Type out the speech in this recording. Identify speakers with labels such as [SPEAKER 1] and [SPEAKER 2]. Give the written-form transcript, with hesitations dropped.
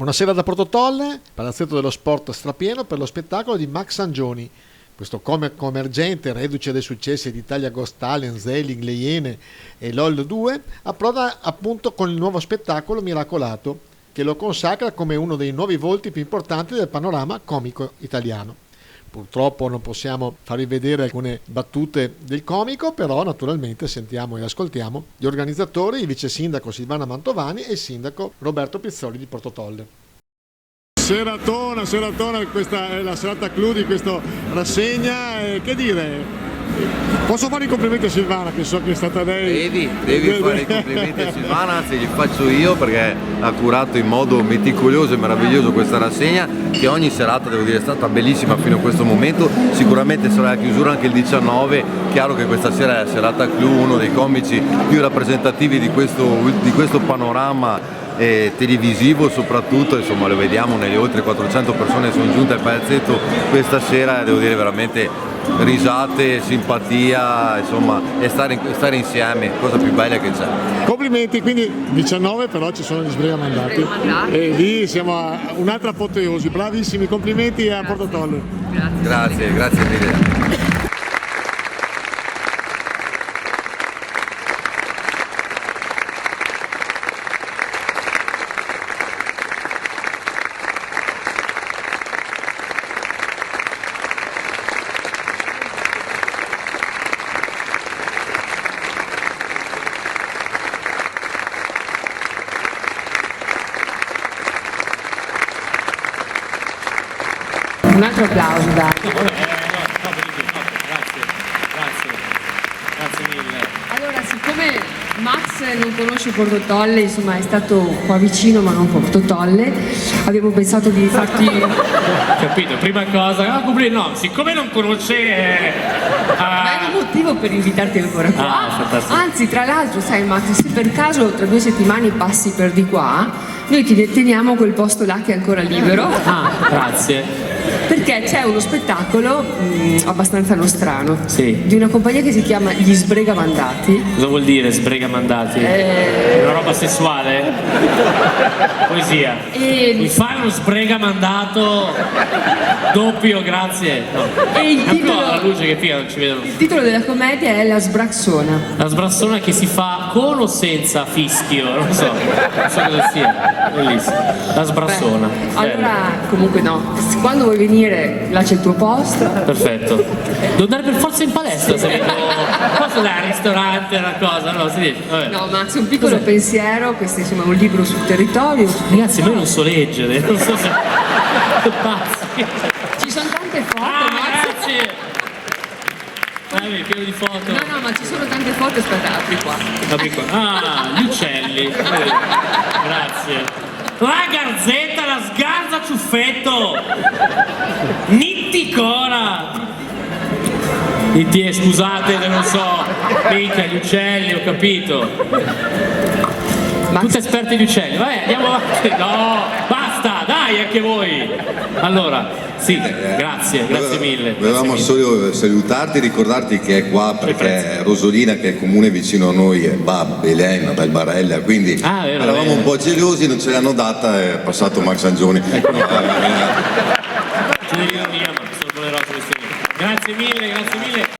[SPEAKER 1] Buonasera da Portotolle, palazzetto dello sport strapieno per lo spettacolo di Max Sangioni. Questo comico emergente, reduce dai successi di Italia Ghost Talent, Zelig, Le Iene e LOL 2, approda appunto con il nuovo spettacolo Miracolato, che lo consacra come uno dei nuovi volti più importanti del panorama comico italiano. Purtroppo non possiamo farvi vedere alcune battute del comico, però naturalmente sentiamo e ascoltiamo gli organizzatori, il vice sindaco Silvana Mantovani e il sindaco Roberto Pizzoli di Portotolle.
[SPEAKER 2] Seratona, questa è la serata clou di questa rassegna, che dire? Posso fare i complimenti a Silvana, che so che è stata lei.
[SPEAKER 3] Devi fare i complimenti a Silvana, anzi li faccio io perché ha curato in modo meticoloso e meraviglioso questa rassegna, che ogni serata devo dire è stata bellissima fino a questo momento. Sicuramente sarà la chiusura anche il 19, chiaro che questa sera è la serata clou, uno dei comici più rappresentativi di questo panorama televisivo, soprattutto insomma lo vediamo nelle oltre 400 persone che sono giunte al palazzetto questa sera, devo dire veramente risate, simpatia, insomma, e stare insieme, cosa più bella che c'è.
[SPEAKER 2] Complimenti, quindi 19 però ci sono gli sbrigamandati e lì siamo a un'altra apoteosi, bravissimi, complimenti a Portotolle.
[SPEAKER 3] Grazie mille.
[SPEAKER 4] Un altro applauso, dai.
[SPEAKER 5] Grazie mille.
[SPEAKER 4] Allora, siccome Max non conosce Portotolle, insomma è stato qua vicino ma non Portotolle, abbiamo pensato di farti...
[SPEAKER 5] Capito, prima cosa, no, siccome non conosce...
[SPEAKER 4] Ma è un motivo per invitarti ancora qua.
[SPEAKER 5] Fantastico.
[SPEAKER 4] Anzi, tra l'altro, sai Max, se per caso tra 2 settimane passi per di qua, noi ti deteniamo quel posto là che è ancora libero.
[SPEAKER 5] Grazie.
[SPEAKER 4] Perché c'è uno spettacolo abbastanza nostrano,
[SPEAKER 5] Sì.
[SPEAKER 4] di una compagnia che si chiama Gli Sbregamandati.
[SPEAKER 5] Cosa vuol dire sbregamandati? Una roba sessuale? Poesia. Mi fai uno sbregamandato doppio, grazie. No.
[SPEAKER 4] E il titolo,
[SPEAKER 5] la luce che figa, non ci vedono.
[SPEAKER 4] il titolo della commedia è La Sbraxona.
[SPEAKER 5] La sbrassona che si fa con o senza fischio, non so cosa sia. Bellissimo. La sbrassona.
[SPEAKER 4] Beh, allora, comunque no, quando vuoi venire là c'è il tuo posto.
[SPEAKER 5] Perfetto. Devo andare per forza in palestra se vengo. Posso andare al ristorante, una cosa, no? Si dice, vabbè.
[SPEAKER 4] No, Max, un piccolo pensiero, questo insomma è un libro sul territorio.
[SPEAKER 5] Ragazzi, ma io non so leggere, non so se. Pazzi.
[SPEAKER 4] Ci sono tante foto, Max.
[SPEAKER 5] Grazie. Pieno di foto.
[SPEAKER 4] No, ma ci sono tante foto, aspetta, apri qua.
[SPEAKER 5] Gli uccelli. Grazie. La garzetta, la sgarza ciuffetto. Nitticora. Scusate, non so. Minchia, gli uccelli, ho capito. Tutte esperte di uccelli. Vabbè, andiamo avanti. No, basta, dai, anche voi. Allora, sì, grazie mille.
[SPEAKER 3] Volevamo solo salutarti e ricordarti che è qua perché Rosolina, che è comune vicino a noi, va a Belen, dal Barella, quindi eravamo un po' gelosi, non ce l'hanno data, è passato Max Sangioni.
[SPEAKER 5] Grazie mille.